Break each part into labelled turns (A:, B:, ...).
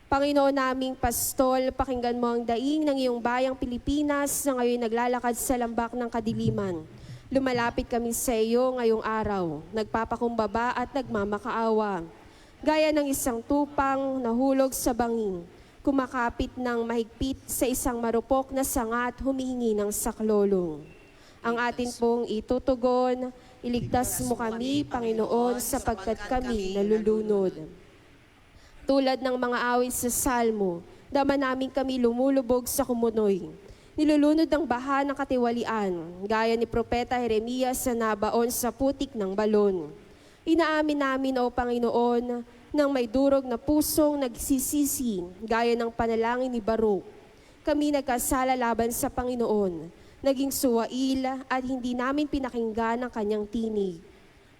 A: Panginoon naming Pastol, pakinggan mo ang daing ng iyong bayang Pilipinas na ngayon naglalakad sa lambak ng kadiliman. Lumalapit kami sa iyo ngayong araw, nagpapakumbaba at nagmamakaawa. Gaya ng isang tupang nahulog sa bangin, kumakapit ng mahigpit sa isang marupok na sanga at humihingi ng saklolong. Ang atin pong itutugon, iligtas mo kami, Panginoon, sapagkat kami nalulunod. Tulad ng mga awit sa salmo, dama namin kami lumulubog sa kumunoy. Nilulunod ng baha ng katiwalian, gaya ni Propeta Jeremias na nabaon sa putik ng balon. Inaamin namin, O Panginoon, ng may durog na pusong nagsisisi, gaya ng panalangin ni Baruch. Kami nagkasala laban sa Panginoon, naging suwail at hindi namin pinakinggan ang kanyang tinig.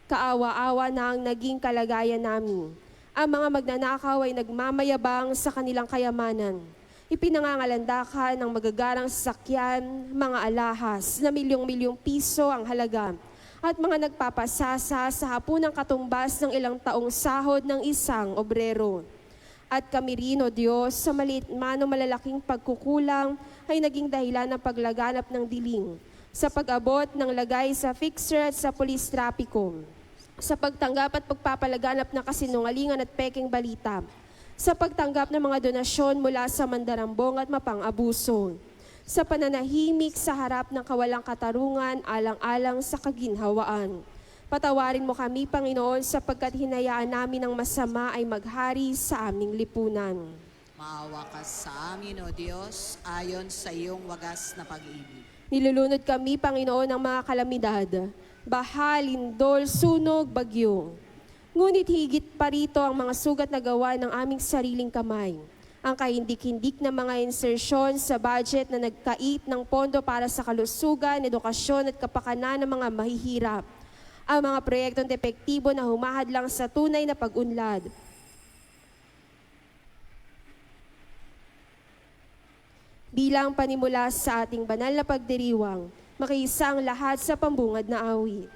A: Kaawa-awa na ang naging kalagayan namin. Ang mga magnanakaw ay nagmamayabang sa kanilang kayamanan. Ipinangangalandakan ng magagarang sasakyan, mga alahas na milyong-milyong piso ang halaga, at mga nagpapasasa sa hapunang katumbas ng ilang taong sahod ng isang obrero. At kami rin, O Diyos, sa maliit man o malalaking pagkukulang ay naging dahilan ng paglaganap ng diling, sa pag-abot ng lagay sa fixer at sa pulis trapiko, sa pagtanggap at pagpapalaganap ng kasinungalingan at peking balita, sa pagtanggap ng mga donasyon mula sa mandarambong at mapang-abuso, sa pananahimik sa harap ng kawalang katarungan alang-alang sa kaginhawaan. Patawarin mo kami, Panginoon, sapagkat hinayaan namin ang masama ay maghari sa aming lipunan.
B: Maawa ka sa amin, O Diyos, ayon sa iyong wagas na pag-ibig.
A: Nilulunod kami, Panginoon, ng mga kalamidad, baha, lindol, sunog, bagyo. Ngunit higit pa rito ang mga sugat na gawa ng aming sariling kamay. Ang kahindik-hindik na mga insersyon sa budget na nagkait ng pondo para sa kalusugan, edukasyon at kapakanan ng mga mahihirap. Ang mga proyektong depektibo na humahadlang sa tunay na pag-unlad. Bilang panimula sa ating banal na pagdiriwang, makiisa ang lahat sa pambungad na awit.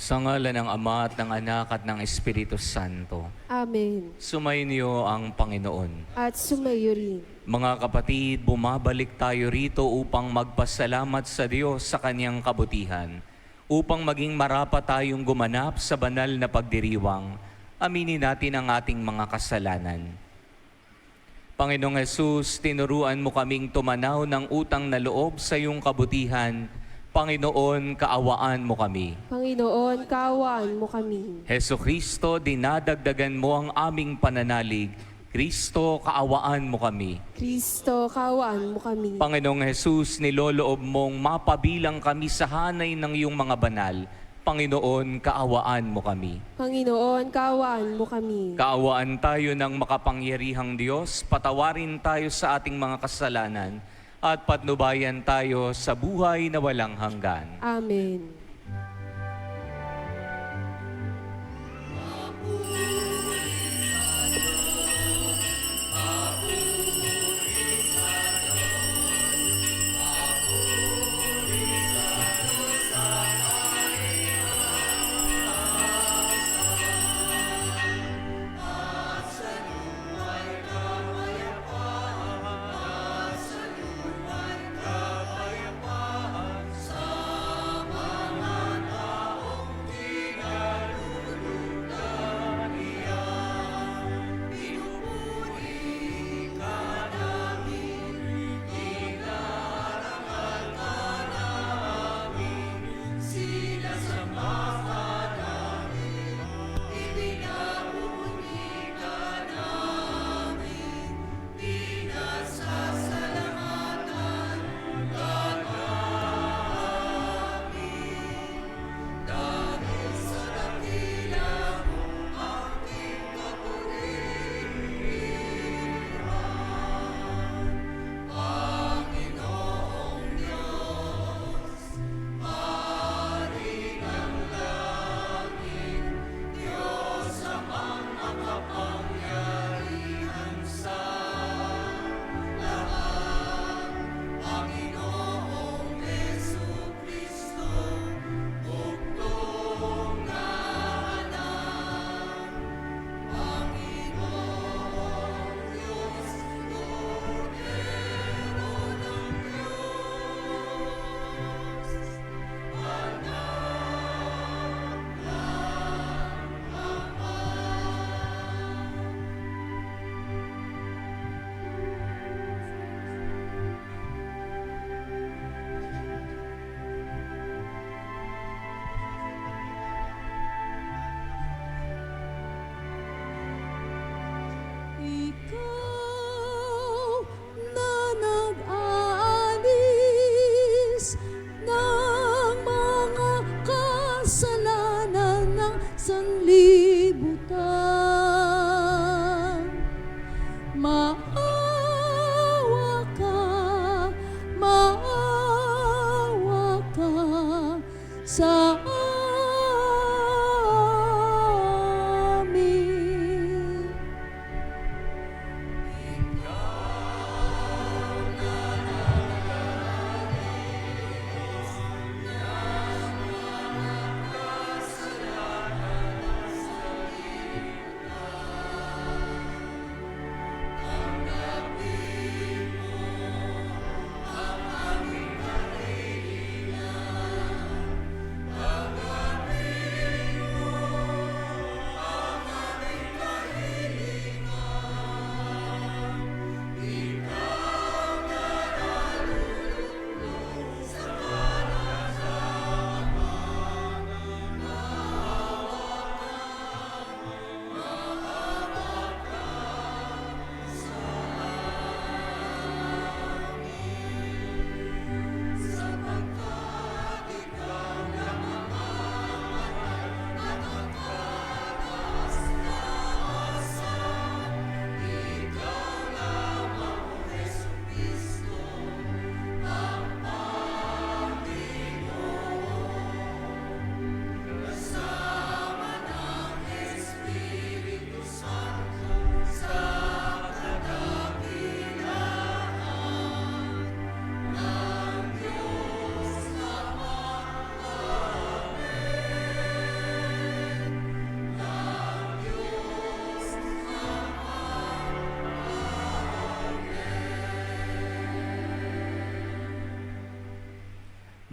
C: Sa ngalan ng Ama at ng Anak at ng Espiritu Santo.
A: Amen.
C: Sumainyo ang Panginoon.
A: At sumayo rin.
C: Mga kapatid, bumabalik tayo rito upang magpasalamat sa Diyos sa Kanyang kabutihan, upang maging marapat tayong gumanap sa banal na pagdiriwang. Aminin natin ang ating mga kasalanan. Panginoong Hesus, tinuruan mo kaming tumanaw ng utang na loob sa iyong kabutihan. Panginoon, kaawaan mo kami.
A: Panginoon, kaawaan mo kami.
C: Heso Kristo, dinadagdagan mo ang aming pananalig. Kristo, kaawaan mo kami.
A: Kristo, kaawaan mo kami.
C: Panginoong Hesus, niloloob mong mapabilang kami sa hanay ng iyong mga banal. Panginoon, kaawaan mo kami.
A: Panginoon, kaawaan mo kami.
C: Kaawaan tayo ng makapangyarihang Diyos, patawarin tayo sa ating mga kasalanan, at patnubayan tayo sa buhay na walang hanggan.
A: Amen.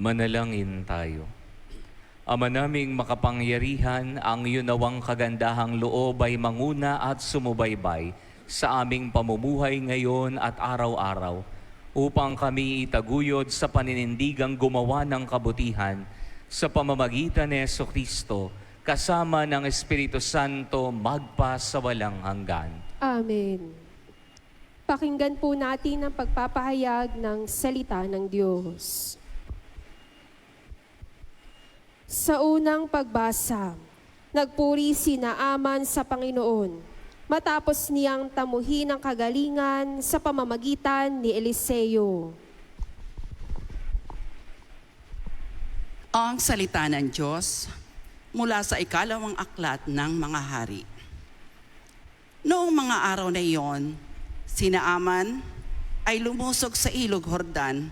C: Manalangin tayo. Ama naming makapangyarihan, ang iyong nawang kagandahang loob ay manguna at sumubaybay sa aming pamumuhay ngayon at araw-araw upang kami itaguyod sa paninindigang gumawa ng kabutihan sa pamamagitan ni Jesucristo kasama ng Espiritu Santo magpa sa walang hanggan.
A: Amen. Pakinggan po natin ang pagpapahayag ng salita ng Diyos. Sa unang pagbasa, nagpuri si Naaman sa Panginoon matapos niyang tamuhin ang kagalingan sa pamamagitan ni Eliseo.
D: Ang salita ng Diyos mula sa ikalawang aklat ng mga hari. Noong mga araw na iyon, si Naaman ay lumusog sa ilog Jordan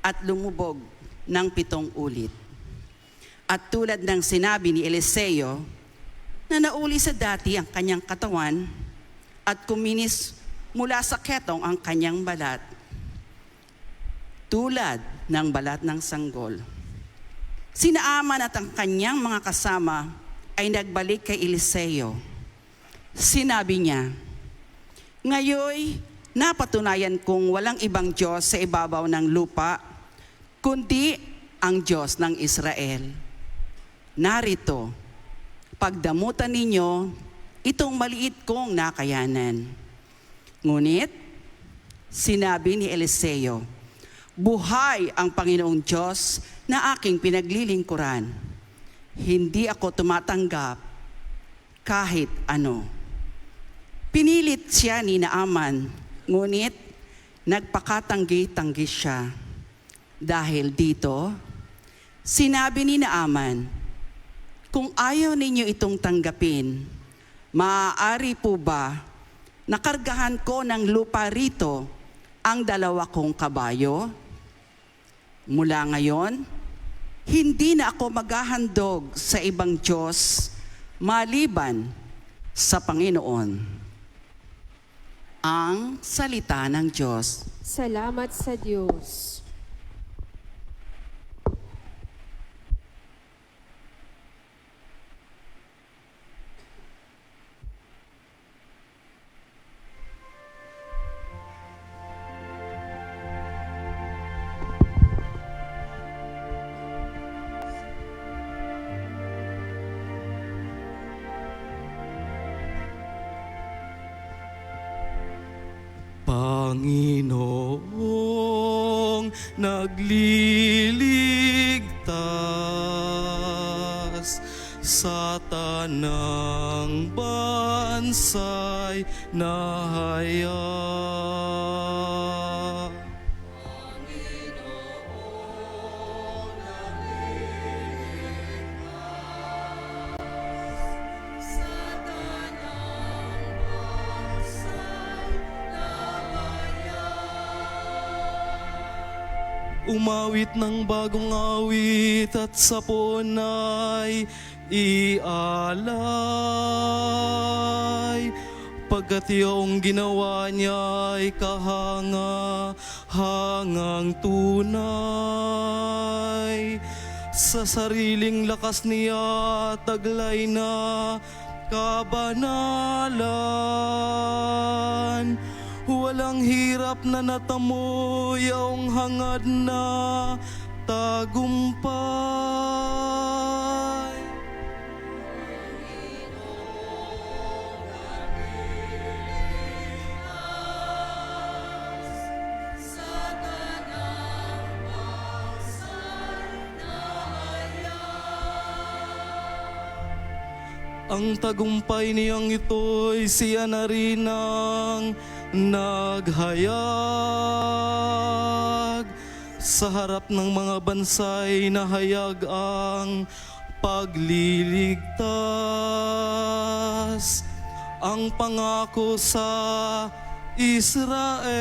D: at lumubog ng 7 ulit. At tulad ng sinabi ni Eliseo, na nauli sa dati ang kanyang katawan at kuminis mula sa ketong ang kanyang balat, tulad ng balat ng sanggol. Si Naaman at ang kanyang mga kasama ay nagbalik kay Eliseo. Sinabi niya, "Ngayoy, napatunayan kong walang ibang Diyos sa ibabaw ng lupa, kundi ang Diyos ng Israel. Narito, pagdamutan ninyo itong maliit kong nakayanan." Ngunit, sinabi ni Eliseo, "Buhay ang Panginoong Diyos na aking pinaglilingkuran. Hindi ako tumatanggap kahit ano." Pinilit siya ni Naaman, ngunit nagpakatanggi-tanggi siya. Dahil dito, sinabi ni Naaman, "Kung ayaw ninyo itong tanggapin, maaari po ba nakargahan ko ng lupa rito ang 2 kong kabayo? Mula ngayon, hindi na ako maghahandog sa ibang Diyos maliban sa Panginoon." Ang salita ng Diyos.
A: Salamat sa Diyos.
E: Panginoong nagliligtas sa tanang bansay nahaya. Umawit ng bagong awit at sapon ay ialay, pagkat iyong ginawa niya ay kahanga-hangang tunay. Sa sariling lakas niya taglay na kabanalan. Walang hirap na natamo iyong hangad na tagumpay. Ang tagumpay niyang ito'y siya na rin ang naghayag. Sa harap ng mga bansay nahayag ang pagliligtas. Ang pangako sa Israel,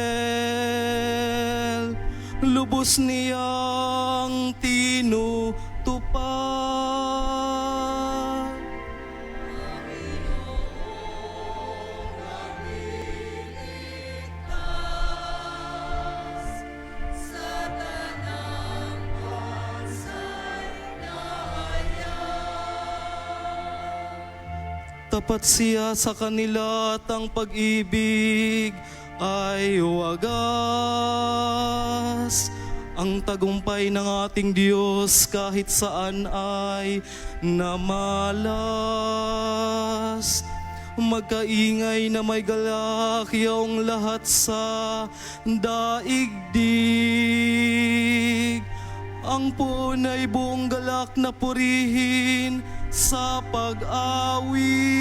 E: lubos niyang tinutupad. tapat siya sa kanila at ang pag-ibig ay wagas. Ang tagumpay ng ating Diyos kahit saan ay namalas. Magkaingay na may galak yaong lahat sa daigdig. Ang puon ay buong galak na purihin sa pag-awit.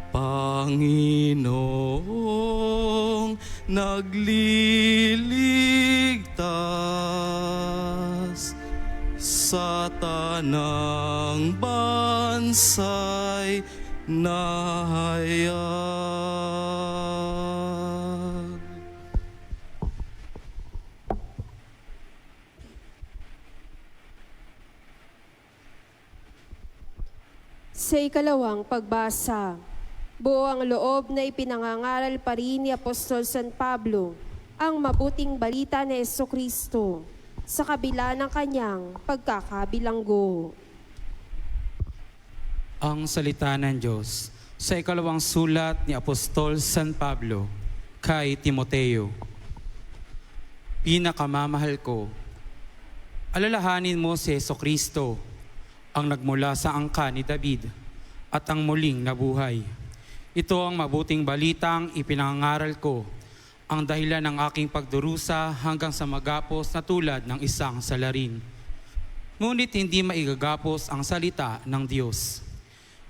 E: Panginoong nagliligtas sa tanang bansay nahayag.
A: Sa ikalawang pagbasa, buo ang loob na ipinangangaral pa rin ni Apostol San Pablo ang mabuting balita ni Jesucristo sa kabila ng kanyang pagkakabilanggo.
F: Ang salita ng Diyos sa ikalawang sulat ni Apostol San Pablo kay Timoteo. Pinakamamahal ko, alalahanin mo si Jesucristo, ang nagmula sa angka ni David at ang muling nabuhay. Ito ang mabuting balitang ipinangangaral ko, ang dahilan ng aking pagdurusa hanggang sa magapos na tulad ng isang salarin. Ngunit hindi maigagapos ang salita ng Diyos.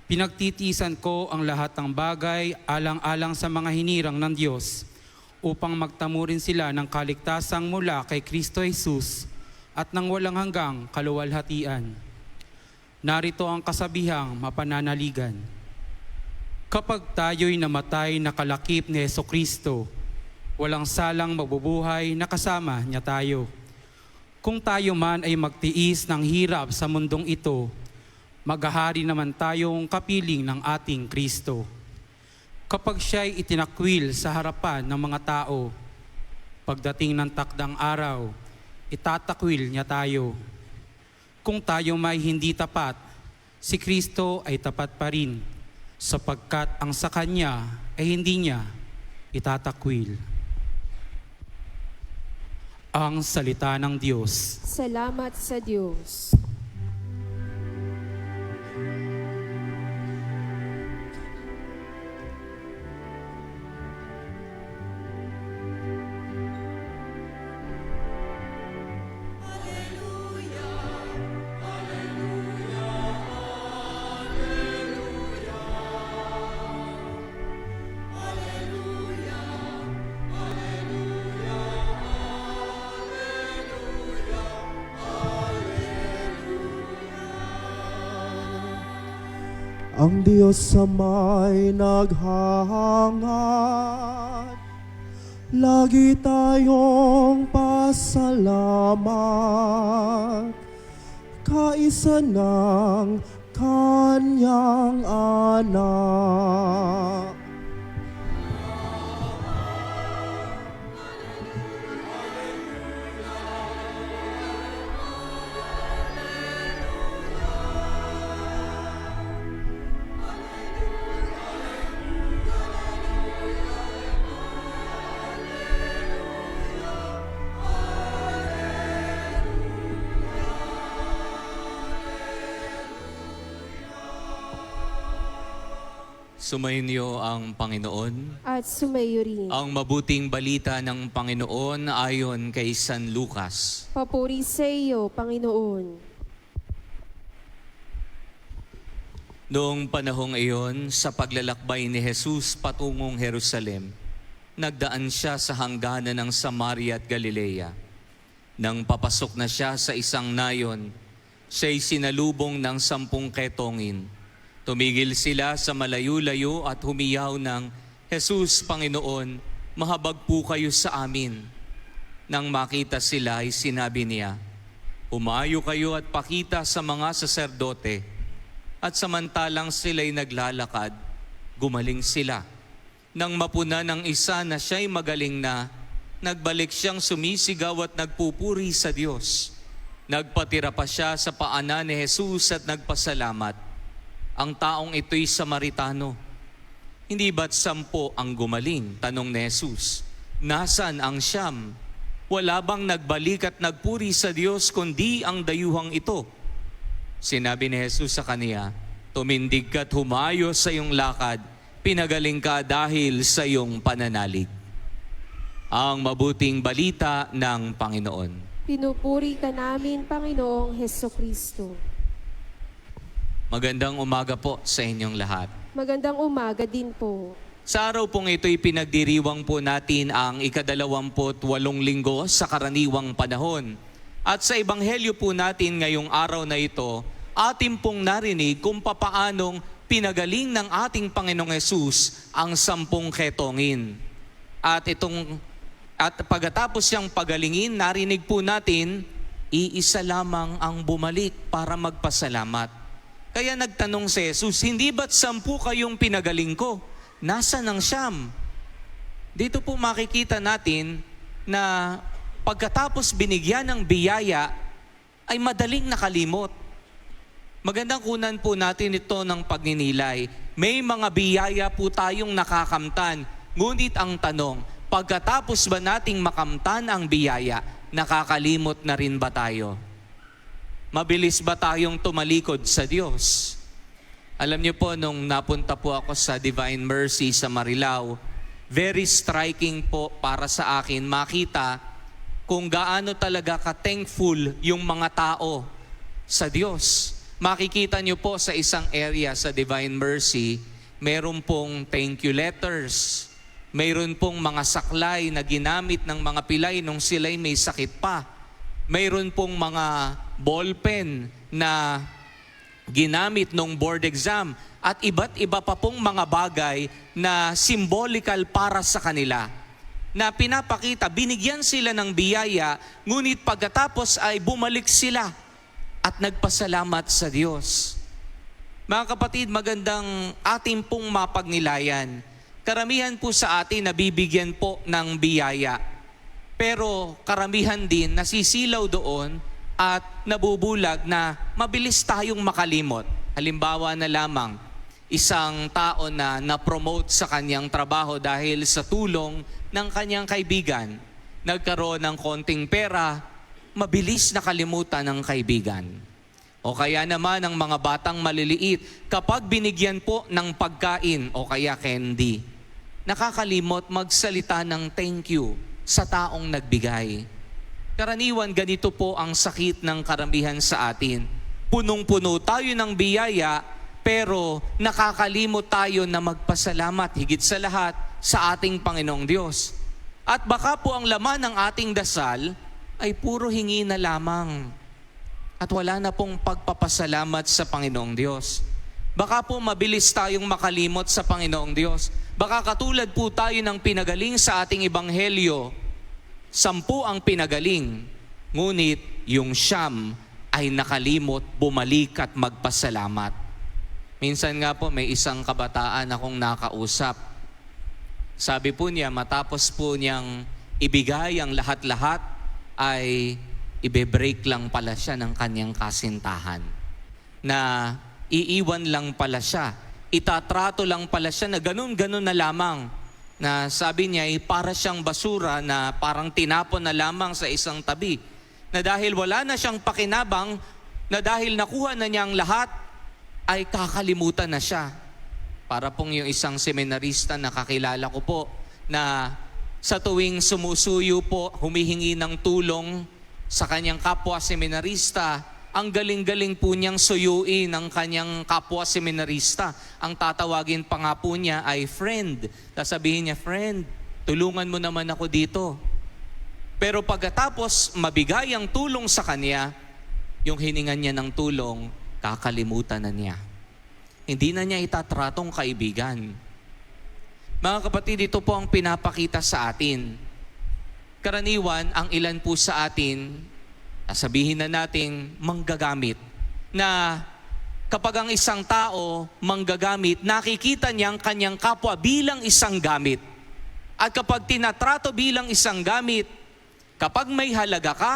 F: Pinagtitiisan ko ang lahat ng bagay alang-alang sa mga hinirang ng Diyos upang magtamo rin sila ng kaligtasang mula kay Kristo Jesus at ng walang hanggang kaluwalhatian. Narito ang kasabihang mapananaligan. Kapag tayo'y namatay na kalakip ni Jesucristo, walang salang mabubuhay na kasama niya tayo. Kung tayo man ay magtiis ng hirap sa mundong ito, maghahari naman tayong kapiling ng ating Kristo. Kapag siya'y itinakwil sa harapan ng mga tao, pagdating ng takdang araw, itatakwil niya tayo. Kung tayo may hindi tapat, si Kristo ay tapat pa rin, sapagkat ang sa Kanya ay hindi niya itatakwil. Ang salita ng Diyos.
A: Salamat sa Diyos.
G: Ang Diyos sa may naghahangad, lagi tayong pasalamat, kaisa ng Kanyang anak.
C: Sumainyo ang Panginoon.
A: At sumayo rin.
C: Ang mabuting balita ng Panginoon ayon kay San Lucas.
A: Papuri sa iyo, Panginoon.
C: Noong panahong iyon, sa paglalakbay ni Jesus patungong Jerusalem, nagdaan siya sa hangganan ng Samaria at Galilea. Nang papasok na siya sa isang nayon, siya'y sinalubong ng 10 ketongin. Tumigil sila sa malayo-layo at humiyaw ng, "Jesus, Panginoon, mahabag po kayo sa amin." Nang makita sila ay sinabi niya, "Umayo kayo at pakita sa mga saserdote." At samantalang sila'y naglalakad, gumaling sila. Nang mapuna ng isa na siya'y magaling na, nagbalik siyang sumisigaw at nagpupuri sa Diyos. Nagpatira pa siya sa paanan ni Jesus at nagpasalamat. Ang taong ito'y Samaritano. Hindi ba't 10 ang gumaling? Tanong ni Jesus. Nasaan ang 9? Wala bang nagbalik at nagpuri sa Diyos kundi ang dayuhang ito? Sinabi ni Jesus sa kaniya, tumindig ka't humayo sa iyong lakad, pinagaling ka dahil sa iyong pananalig. Ang mabuting balita ng Panginoon.
A: Pinupuri ka namin, Panginoong Hesukristo.
C: Magandang umaga po sa inyong lahat.
A: Magandang umaga din po.
C: Sa araw pong ito'y pinagdiriwang po natin ang 28 linggo sa karaniwang panahon. At sa Ebanghelyo po natin ngayong araw na ito, atin pong narinig kung papaanong pinagaling ng ating Panginoong Hesus ang 10 ketongin. At pagkatapos siyang pagalingin, narinig po natin, iisa lamang ang bumalik para magpasalamat. Kaya nagtanong si Jesus, hindi ba't 10 kayong pinagaling ko? Nasaan ang 9? Dito po makikita natin na pagkatapos binigyan ng biyaya, ay madaling nakalimot. Magandang kunan po natin ito ng pagninilay. May mga biyaya po tayong nakakamtan. Ngunit ang tanong, pagkatapos ba nating makamtan ang biyaya, nakakalimot na rin ba tayo? Mabilis ba tayong tumalikod sa Diyos? Alam niyo po, nung napunta po ako sa Divine Mercy sa Marilao, very striking po para sa akin makita kung gaano talaga ka-thankful yung mga tao sa Diyos. Makikita niyo po sa isang area sa Divine Mercy, meron pong thank you letters, mayroon pong mga saklay na ginamit ng mga pilay nung sila'y may sakit pa, mayroon pong mga ballpen na ginamit nung board exam at iba't iba pa pong mga bagay na symbolical para sa kanila na pinapakita, binigyan sila ng biyaya, ngunit pagkatapos ay bumalik sila at nagpasalamat sa Diyos. Mga kapatid, magandang ating pong mapagnilayan. Karamihan po sa atin nabibigyan po ng biyaya, pero karamihan din nasisilaw doon at nabubulag na mabilis tayong makalimot. Halimbawa na lamang, isang tao na na-promote sa kanyang trabaho dahil sa tulong ng kanyang kaibigan, nagkaroon ng konting pera, mabilis nakalimutan ng kaibigan. O kaya naman ang mga batang maliliit, kapag binigyan po ng pagkain o kaya candy, nakakalimot magsalita ng thank you sa taong nagbigay. Karaniwan ganito po ang sakit ng karamihan sa atin. Punong-puno tayo ng biyaya, pero nakakalimot tayo na magpasalamat higit sa lahat sa ating Panginoong Diyos. At baka po ang laman ng ating dasal ay puro hingi na lamang. At wala na pong pagpapasalamat sa Panginoong Diyos. Baka po mabilis tayong makalimot sa Panginoong Diyos. Baka katulad po tayo ng pinagaling sa ating Ebanghelyo, 10 ang pinagaling, ngunit yung 9 ay nakalimot, bumalik at magpasalamat. Minsan nga po may isang kabataan akong nakausap. Sabi po niya, matapos po niyang ibigay ang lahat-lahat, ay ibe-break lang pala siya ng kanyang kasintahan. Na iiwan lang pala siya, itatrato lang pala siya na ganun-ganun na lamang. Na sabi niya ay para siyang basura na parang tinapon na lamang sa isang tabi. Na dahil wala na siyang pakinabang, na dahil nakuha na niya ang lahat, ay kakalimutan na siya. Para pong yung isang seminarista na kakilala ko po, na sa tuwing sumusuyo po, humihingi ng tulong sa kanyang kapwa seminarista, ang galing-galing po niyang suyuin ang kanyang kapwa seminarista. Ang tatawagin pa nga po niya ay friend. Sasabihin niya, friend, tulungan mo naman ako dito. Pero pagkatapos mabigay ang tulong sa kanya, yung hiningan niya ng tulong, kakalimutan na niya. Hindi na niya itatratong kaibigan. Mga kapatid, ito po ang pinapakita sa atin. Karaniwan, ang ilan po sa atin, sabihin na nating manggagamit, na kapag ang isang tao manggagamit, nakikita niyang kanyang kapwa bilang isang gamit. At kapag tinatrato bilang isang gamit, kapag may halaga ka,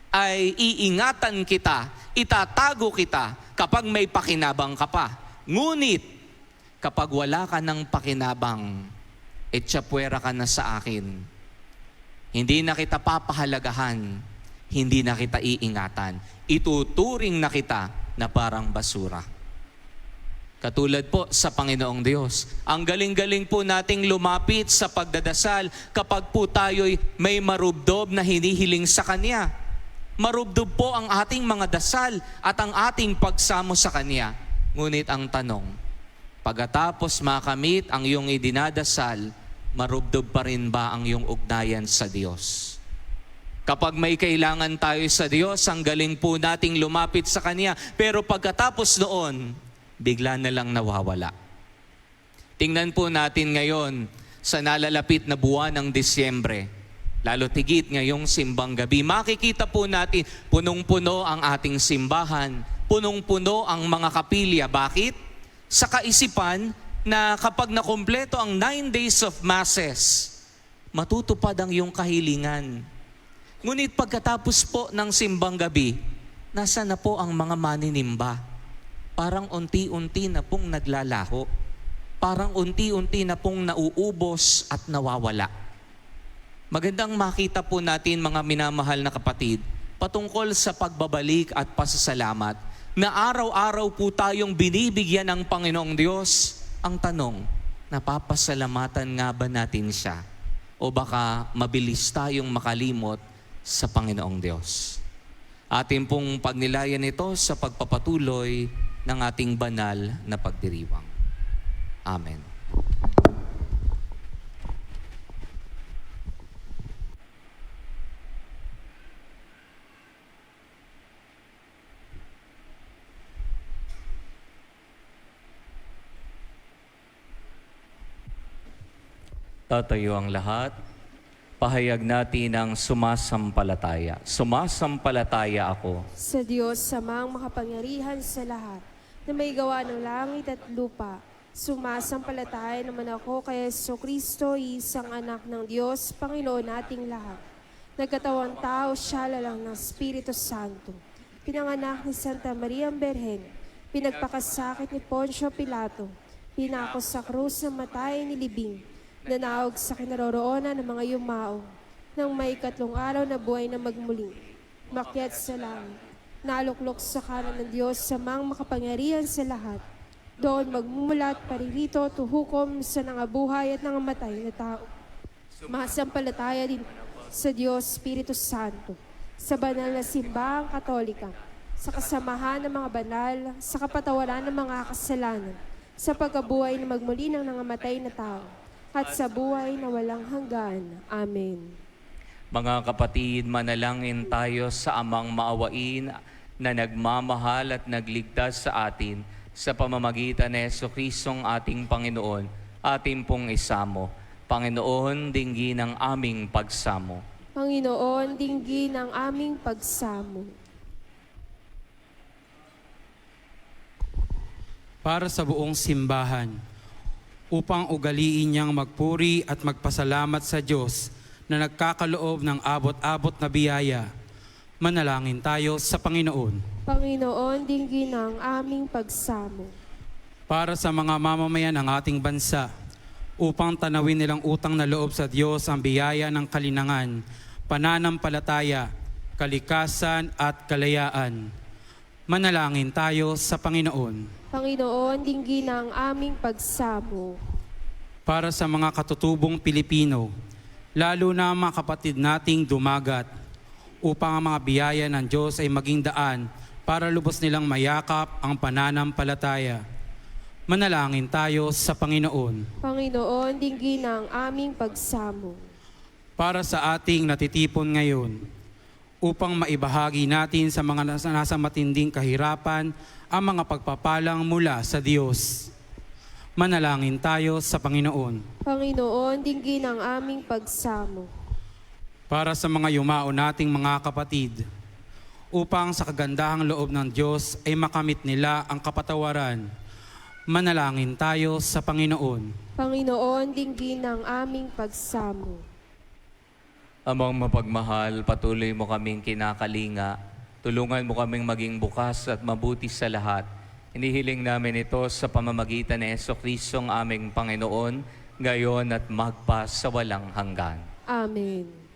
C: ay iingatan kita, itatago kita kapag may pakinabang ka pa. Ngunit, kapag wala ka ng pakinabang, etsyapwera ka na sa akin. Hindi na kita papahalagahan, hindi na kita iingatan. Ituturing na kita na parang basura. Katulad po sa Panginoong Diyos. Ang galing-galing po nating lumapit sa pagdadasal kapag po tayo'y may marubdob na hinihiling sa Kanya. Marubdob po ang ating mga dasal at ang ating pagsamo sa Kanya. Ngunit ang tanong, pagkatapos makamit ang iyong idinadasal, marubdob pa rin ba ang iyong ugnayan sa Diyos? Kapag may kailangan tayo sa Diyos, ang galing po nating lumapit sa Kanya. Pero pagkatapos noon, bigla na lang nawawala. Tingnan po natin ngayon sa nalalapit na buwan ng Disyembre, lalo tigit ngayong simbang gabi, makikita po natin punong-puno ang ating simbahan, punong-puno ang mga kapilya. Bakit? Sa kaisipan na kapag nakumpleto ang 9 days of masses, matutupad ang iyong kahilingan. Ngunit pagkatapos po ng simbang gabi, nasa na po ang mga maninimba? Parang unti-unti na pong naglalaho. Parang unti-unti na pong nauubos at nawawala. Magandang makita po natin, mga minamahal na kapatid, patungkol sa pagbabalik at pasasalamat na araw-araw po tayong binibigyan ng Panginoong Diyos. Ang tanong, napapasalamatan nga ba natin siya? O baka mabilis tayong makalimot sa Panginoong Diyos? Atin pong pagnilayan ito sa pagpapatuloy ng ating banal na pagdiriwang. Amen. Tatayo ang lahat. Pahayag natin ang sumasampalataya. Sumasampalataya ako
A: Sa Diyos, samang makapangyarihan sa lahat, na may gawa ng langit at lupa. Sumasampalataya naman ako kay Jesucristo, isang anak ng Diyos, Panginoon nating lahat. Nagkatawang tao siya lalang ng Espiritu Santo. Pinanganak ni Santa Maria Berhen, pinagpakasakit ni Poncio Pilato, pinako sa krus ng matay ni Libing, nanawag sa kinaroroonan ng mga yumao, nang may 3 araw na buhay na magmuling, makyat sa langit, naluklok sa kanan ng Diyos, samang makapangyarihan sa lahat. Doon magmumulat paririto, tuhukom sa nangabuhay at nangamatay na tao. Masampalataya din sa Diyos, Espiritu Santo, sa banal na simbahang katolika, sa kasamahan ng mga banal, sa kapatawaran ng mga kasalanan, sa pagkabuhay na magmuli ng nangamatay na tao, at sa buhay na walang hanggan. Amen.
C: Mga kapatid, manalangin tayo sa Amang maawain na nagmamahal at nagligtas sa atin sa pamamagitan ni Jesucristong ating Panginoon, ating pong isamo. Panginoon, dinggin ang aming pagsamo.
A: Panginoon, dinggin ang aming pagsamo.
F: Para sa buong simbahan, upang ugaliin niyang magpuri at magpasalamat sa Diyos na nagkakaloob ng abot-abot na biyaya, manalangin tayo sa Panginoon.
A: Panginoon, dinggin ang aming pagsamo.
F: Para sa mga mamamayan ng ating bansa, upang tanawin nilang utang na loob sa Diyos ang biyaya ng kalinangan, pananampalataya, kalikasan at kalayaan, manalangin tayo sa Panginoon.
A: Panginoon, dinggin ang aming pagsamo.
F: Para sa mga katutubong Pilipino, lalo na mga kapatid nating dumagat, upang ang mga biyaya ng Diyos ay maging daan para lubos nilang mayakap ang pananampalataya. Manalangin tayo sa Panginoon.
A: Panginoon, dinggin ang aming pagsamo.
F: Para sa ating natitipon ngayon, upang maibahagi natin sa mga nasa matinding kahirapan ang mga pagpapalang mula sa Diyos. Manalangin tayo sa Panginoon.
A: Panginoon, dinggin ang aming pagsamo.
F: Para sa mga yumao nating mga kapatid, upang sa kagandahang loob ng Diyos ay makamit nila ang kapatawaran. Manalangin tayo sa Panginoon.
A: Panginoon, dinggin ang aming pagsamo.
C: Amang mapagmahal, patuloy mo kaming kinakalinga. Tulungan mo kaming maging bukas at mabuti sa lahat. Inihiling namin ito sa pamamagitan ni Jesucristo ang aming Panginoon, ngayon at magpa sa walang hanggan.
A: Amen.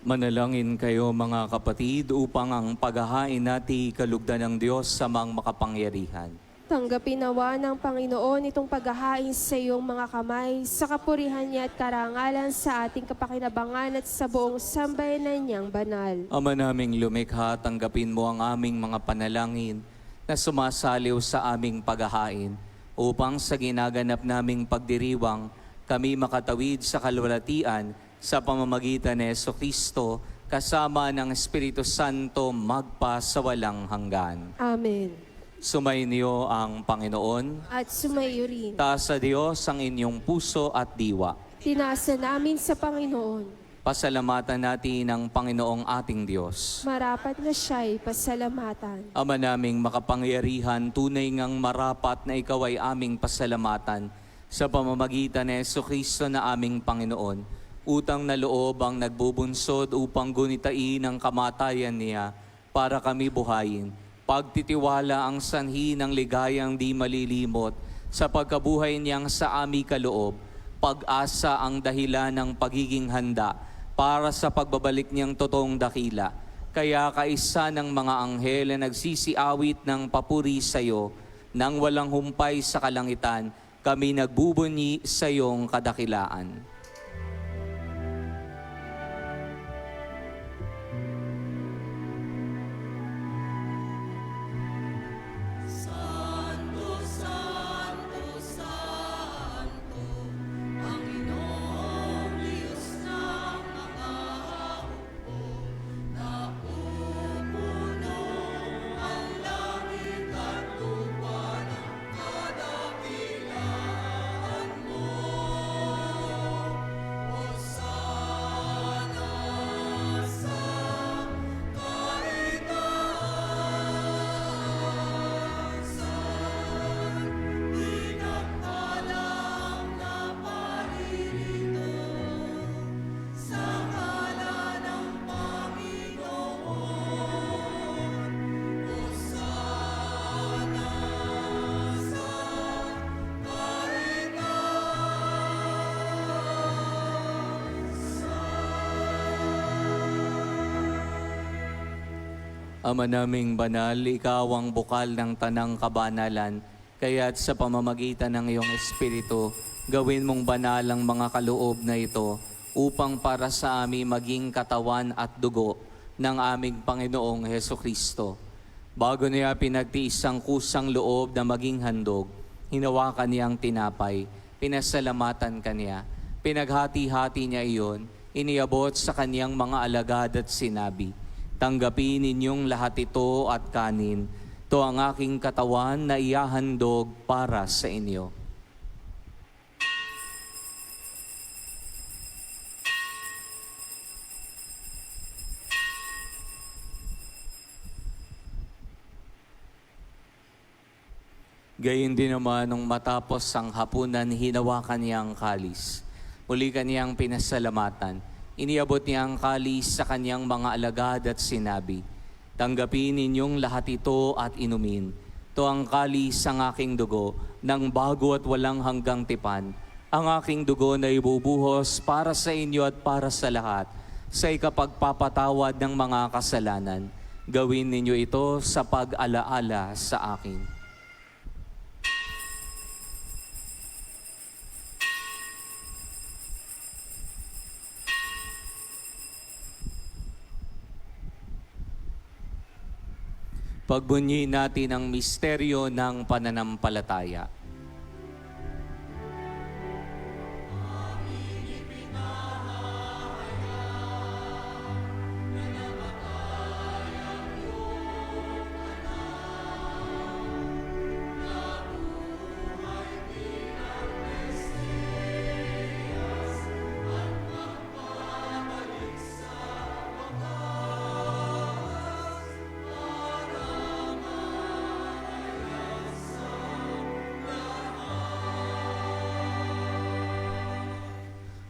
C: Manalangin kayo mga kapatid upang ang paghahain natin kalugdan ng Diyos sa mga makapangyarihan.
A: Tanggapin nawa ng Panginoon itong paghahain sa iyong mga kamay, sa kapurihan niya at karangalan sa ating kapakinabangan at sa buong sambayanan niyang banal.
C: Ama naming lumikha, tanggapin mo ang aming mga panalangin na sumasaliw sa aming paghahain upang sa ginaganap naming pagdiriwang kami makatawid sa kalwalatian sa pamamagitan ni Jesucristo kasama ng Espiritu Santo magpa sa walang hanggan.
A: Amen.
C: Sumainyo ang Panginoon.
A: At sumayo rin.
C: Taas sa Diyos ang inyong puso at diwa.
A: Tinasa namin sa Panginoon.
C: Pasalamatan natin ang Panginoong ating Diyos.
A: Marapat na siya'y pasalamatan.
C: Ama naming makapangyarihan, tunay ngang marapat na ikaw ay aming pasalamatan sa pamamagitan ni Jesucristo na aming Panginoon. Utang na loob ang nagbubunsod upang gunitain ang kamatayan niya para kami buhayin. Pagtitiwala ang sanhi ng ligayang di malilimot sa pagkabuhay niyang sa aming kaloob. Pag-asa ang dahilan ng pagiging handa para sa pagbabalik niyang totoong dakila. Kaya kaisa ng mga anghel na nagsisiawit ng papuri sa iyo, nang walang humpay sa kalangitan, kami nagbubunyi sa iyong kadakilaan. Ama naming banal, ikaw ang bukal ng tanang kabanalan, kaya't sa pamamagitan ng iyong Espiritu, gawin mong banal ang mga kaloob na ito upang para sa amin maging katawan at dugo ng aming Panginoong Hesukristo. Bago niya pinagtiis ang kusang loob na maging handog, hinawakan niya ang tinapay, pinasalamatan kaniya, pinaghati-hati niya iyon, iniabot sa kaniyang mga alagad at sinabi, "Tanggapin ninyong lahat ito at kanin. Ito ang aking katawan na ihahandog para sa inyo." Gayun din naman nung matapos ang hapunan, hinawakan niya ang kalis. Muli kaniyang pinasalamatan. Iniabot niya ang kalis sa kaniyang mga alagad at sinabi, "Tanggapin ninyong lahat ito at inumin. Ito ang kalis ang aking dugo, ng bago at walang hanggang tipan. Ang aking dugo na ibubuhos para sa inyo at para sa lahat, sa ikapagpapatawad ng mga kasalanan. Gawin ninyo ito sa pag-alaala sa akin." Pagbunyi natin ang misteryo ng pananampalataya.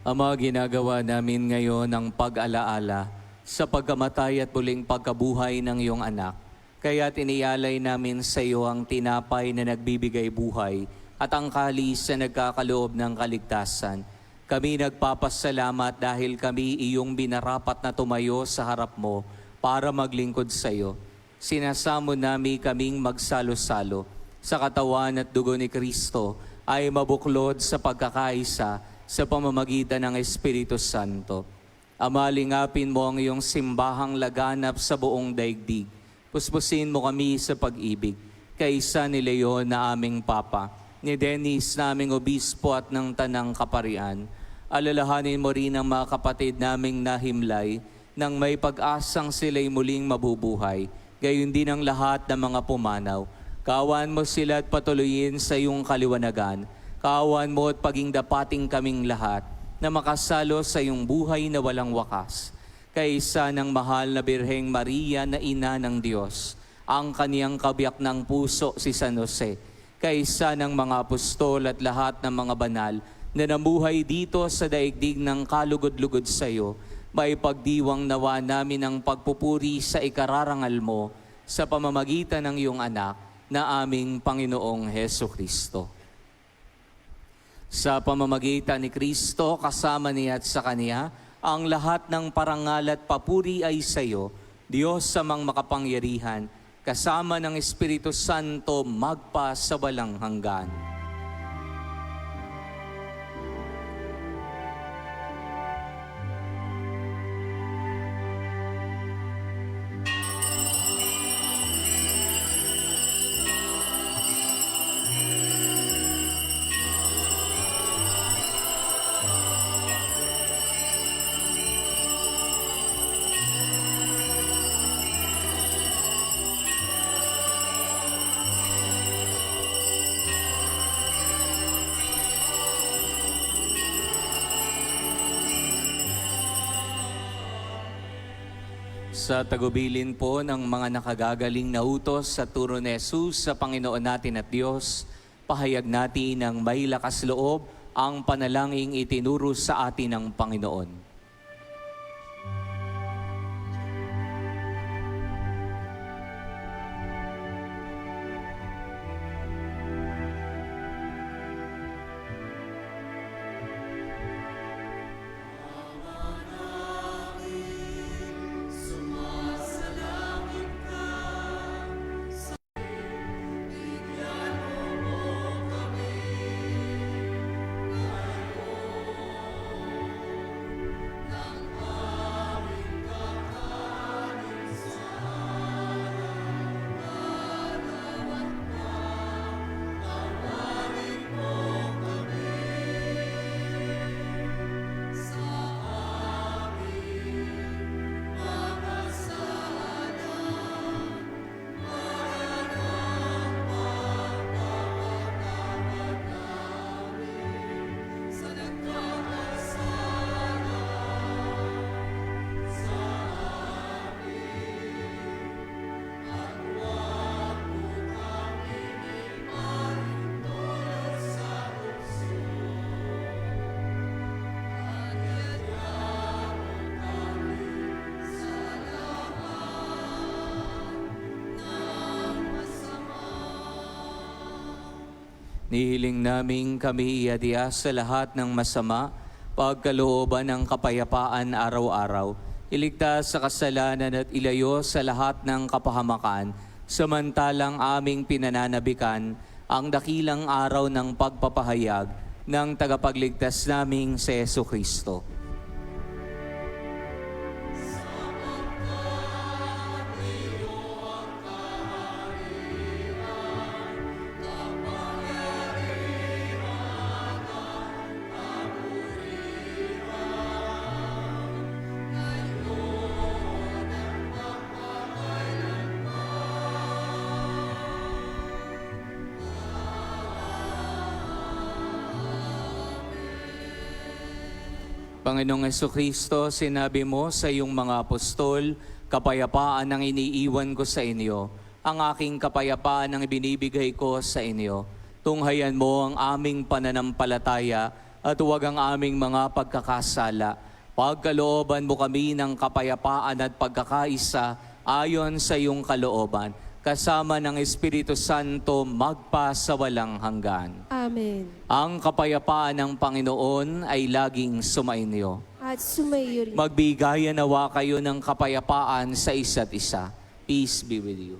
C: Ama, ginagawa namin ngayon ang pag-alaala sa pagkamatay at muling pagkabuhay ng iyong anak. Kaya tiniyalay namin sa iyo ang tinapay na nagbibigay buhay at ang kalis na nagkakaloob ng kaligtasan. Kami nagpapasalamat dahil kami iyong binarapat na tumayo sa harap mo para maglingkod sa iyo. Sinasamo namin kaming magsalo-salo sa katawan at dugo ni Kristo ay mabuklod sa pagkakaisa sa pamamagitan ng Espiritu Santo. Ama, lingapin mo ang iyong simbahang laganap sa buong daigdig. Puspusin mo kami sa pag-ibig. Kaisa ni Leon na aming Papa, ni Dennis na aming Obispo at ng Tanang Kaparian. Alalahanin mo rin ang mga kapatid naming nahimlay nang may pag-asang sila'y muling mabubuhay. Gayon din ang lahat ng mga pumanaw. Kawan mo sila at patuloyin sa iyong kaliwanagan. Kaawan mo at paging dapating kaming lahat na makasalo sa iyong buhay na walang wakas. Kaisa ng mahal na Birheng Maria na Ina ng Diyos, ang kaniyang kabiyak ng puso si San Jose, kaisa ng mga apostol at lahat ng mga banal na namuhay dito sa daigdig ng kalugod-lugod sa iyo, may pagdiwang nawa namin ang pagpupuri sa ikararangal mo sa pamamagitan ng iyong anak na aming Panginoong Hesukristo. Sa pamamagitan ni Kristo, kasama niya at sa Kaniya, ang lahat ng parangal at papuri ay sa iyo, Diyos samang makapangyarihan, kasama ng Espiritu Santo magpa sa walang hanggan. Sa tagubilin po ng mga nakagagaling na utos sa turo ni Jesus sa Panginoon natin at Diyos, pahayag natin ng may lakas loob ang panalangin itinuro sa atin ng Panginoon. Nihiling namin kami iadya sa lahat ng masama, pagkalooban ng kapayapaan araw-araw, iligtas sa kasalanan at ilayo sa lahat ng kapahamakan, samantalang aming pinananabikan ang dakilang araw ng pagpapahayag ng tagapagligtas naming si Jesucristo. Panginoong Jesucristo, sinabi mo sa iyong mga apostol, kapayapaan ang iniiwan ko sa inyo, ang aking kapayapaan ang ibinibigay ko sa inyo. Tunghayan mo ang aming pananampalataya at huwag ang aming mga pagkakasala. Pagkalooban mo kami ng kapayapaan at pagkakaisa ayon sa iyong kalooban, kasama ng Espiritu Santo magpa sa walang hanggan.
A: Amen.
C: Ang kapayapaan ng Panginoon ay laging sumainyo.
A: At sumayo rin.
C: Magbigayan nawa kayo ng kapayapaan sa isa't isa. Peace be with you.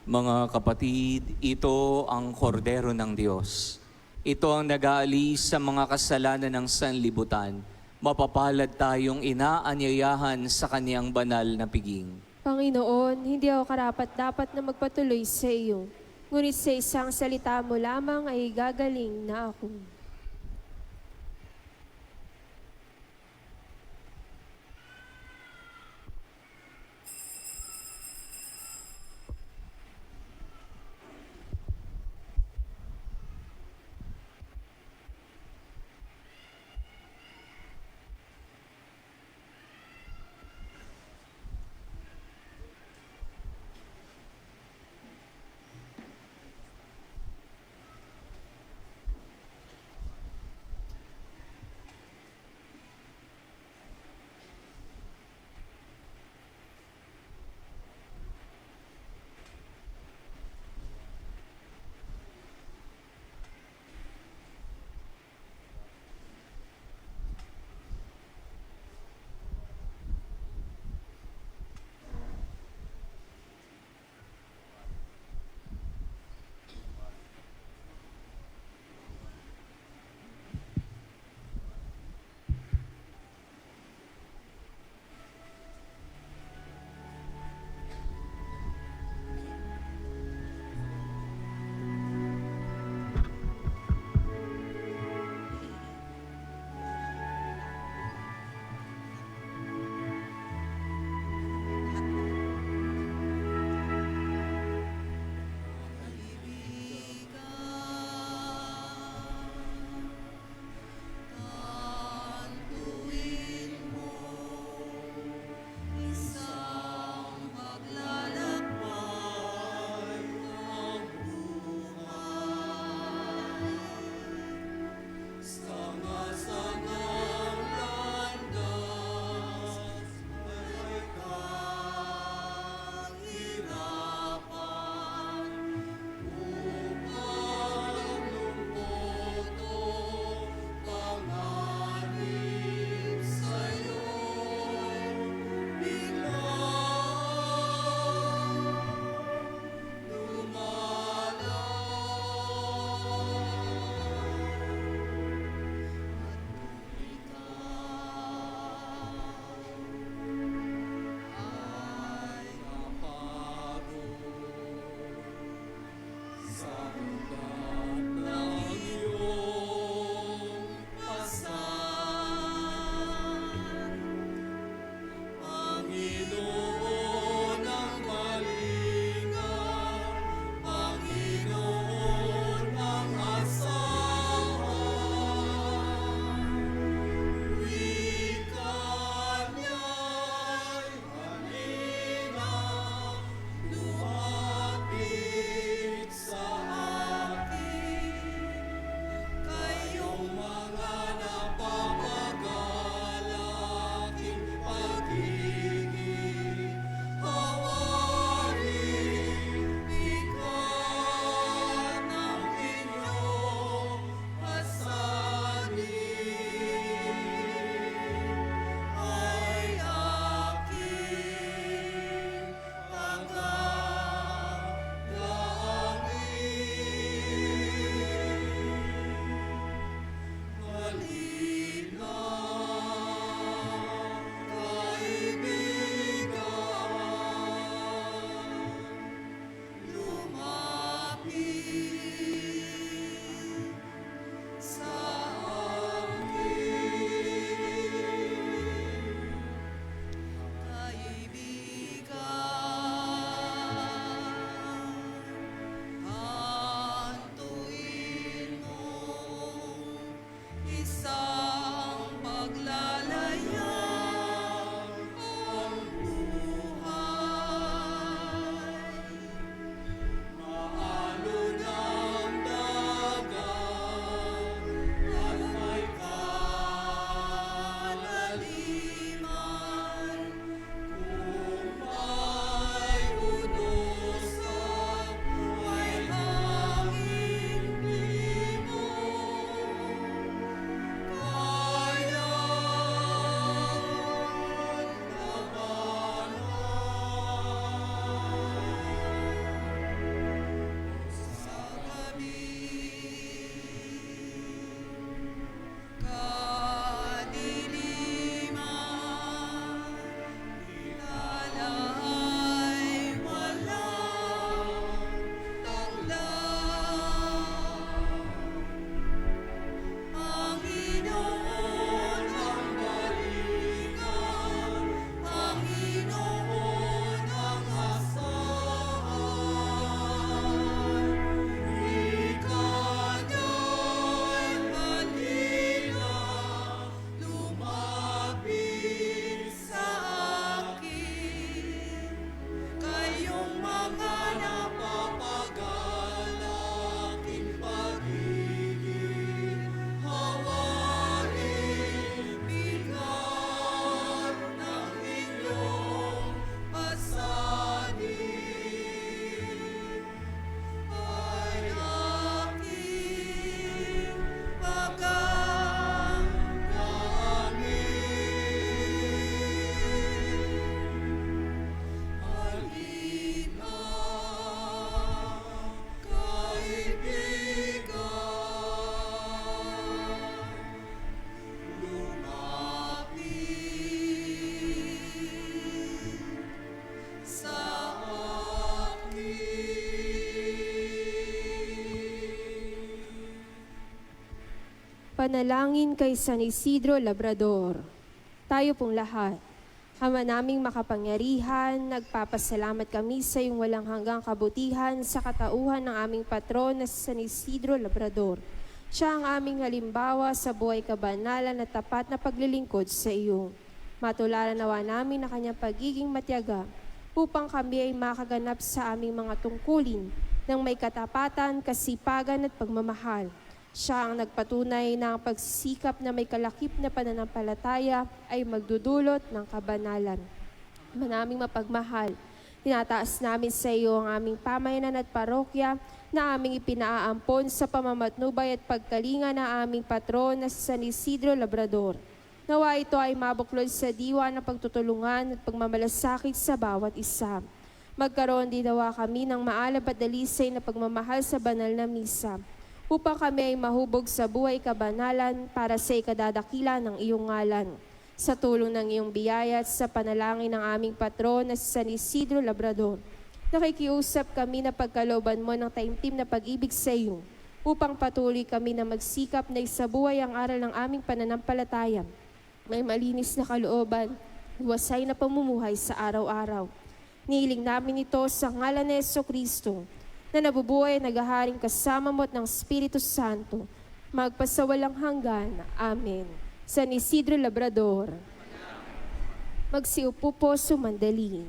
C: Mga kapatid, ito ang kordero ng Diyos. Ito ang nag-aalis sa mga kasalanan ng sanlibutan. Mapapalad tayong inaanyayahan sa kaniyang banal na piging.
A: Panginoon, hindi ako karapat-dapat na magpatuloy sa iyo. Ngunit sa isang salita mo lamang ay gagaling na ako. Panalangin kay San Isidro Labrador. Tayo pong lahat. Ama naming makapangyarihan, nagpapasalamat kami sa iyong walang hanggang kabutihan sa katauhan ng aming patron na si San Isidro Labrador. Siya ang aming halimbawa sa buhay kabanalan at tapat na paglilingkod sa iyo. Matularan nawa namin na kanyang pagiging matyaga upang kami ay makaganap sa aming mga tungkulin ng may katapatan, kasipagan at pagmamahal. Siya ang nagpatunay na ang pagsisikap na may kalakip na pananampalataya ay magdudulot ng kabanalan. Manaming mapagmahal, tinataas namin sa iyo ang aming pamayanan at parokya na aming ipinaampon sa pamamatnubay at pagkalinga ng aming patron na si San Isidro Labrador. Nawa ito ay mabuklod sa diwa ng pagtutulungan at pagmamalasakit sa bawat isa. Magkaroon din nawa kami ng maalab at dalisay na pagmamahal sa banal na misa, upang kami ay mahubog sa buhay kabanalan para sa ikadadakila ng iyong ngalan. Sa tulong ng iyong biyaya at sa panalangin ng aming patron na si San Isidro Labrador, nakikiusap kami na pagkalooban mo ng taimtim na pag-ibig sa iyo, upang patuloy kami na magsikap na isabuhay ang aral ng aming pananampalataya. May malinis na kalooban, huwasay na pamumuhay sa araw-araw. Nihiling namin ito sa ngalan ni Jesucristo, na nabubuhay at naghaharing kasama mo at ng Espiritu Santo, magpasawalang hanggan. Amen. San Isidro Labrador, magsiupo po sumandali.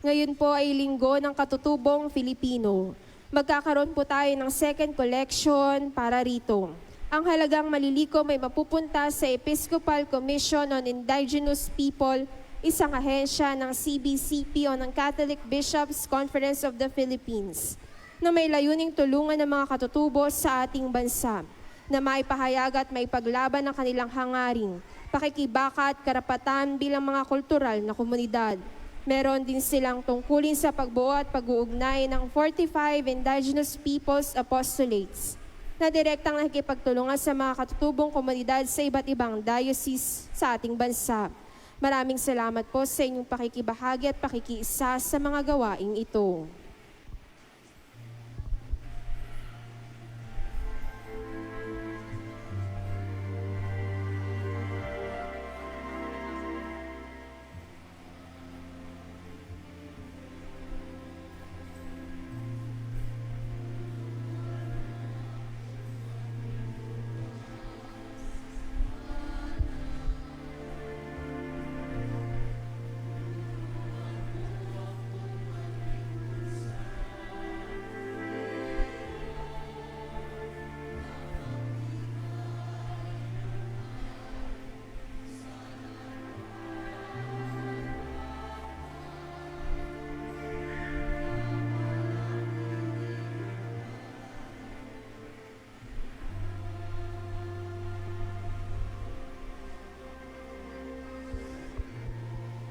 A: Ngayon po ay linggo ng katutubong Filipino. Magkakaroon po tayo ng second collection para rito. Ang halagang malilikom ay mapupunta sa Episcopal Commission on Indigenous People, isang ahensya ng CBCP o ng Catholic Bishops' Conference of the Philippines, na may layuning tulungan ng mga katutubo sa ating bansa, na maipahayag at maipaglaban ang kanilang hangaring, pakikibaka at karapatan bilang mga kultural na komunidad. Meron din silang tungkulin sa pagbuo at pag-uugnay ng 45 Indigenous Peoples Apostolates, na direktang nakikipagtulungan sa mga katutubong komunidad sa iba't ibang diocese sa ating bansa. Maraming salamat po sa inyong pakikibahagi at pakikiisa sa mga gawaing ito.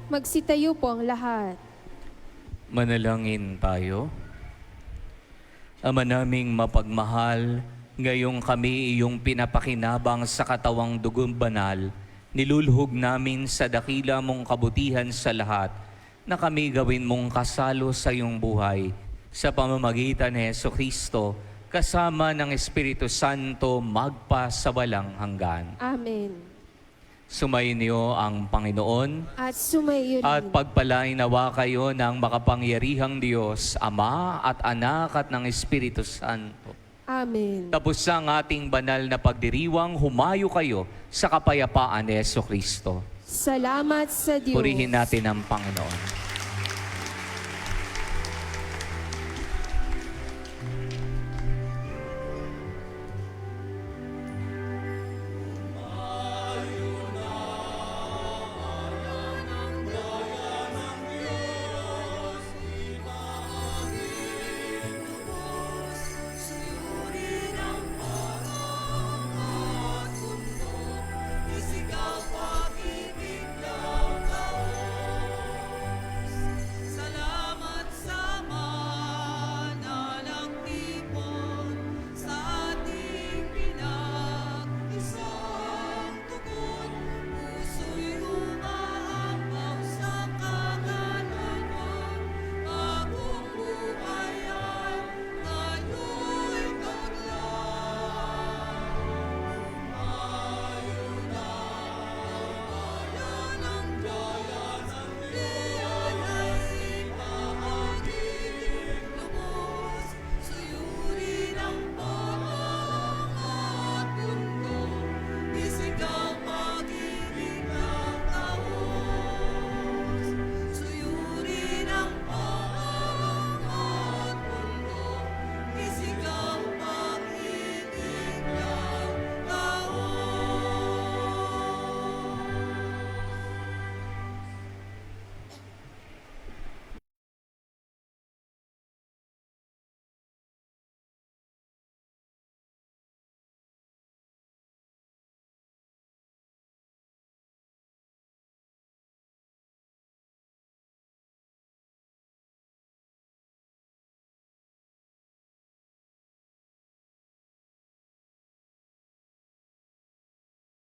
A: Magsitayo po ang lahat.
C: Manalangin tayo. Ama naming mapagmahal, ngayong kami iyong pinapakinabang sa katawang dugong banal, niluluhog namin sa dakila mong kabutihan sa lahat, na kami gawin mong kasalo sa iyong buhay, sa pamamagitan ni Jesucristo, kasama ng Espiritu Santo, magpa sa walang hanggan.
A: Amen.
C: Sumainyo ang Panginoon
A: At sumayo
C: at
A: rin.
C: pagpalain nawa kayo ng makapangyarihang Diyos, Ama at Anak at ng Espiritu Santo.
A: Amen.
C: Tapos ang ating banal na pagdiriwang, humayo kayo sa kapayapaan ni Jesucristo.
A: Salamat sa Diyos.
C: Purihin natin ang Panginoon.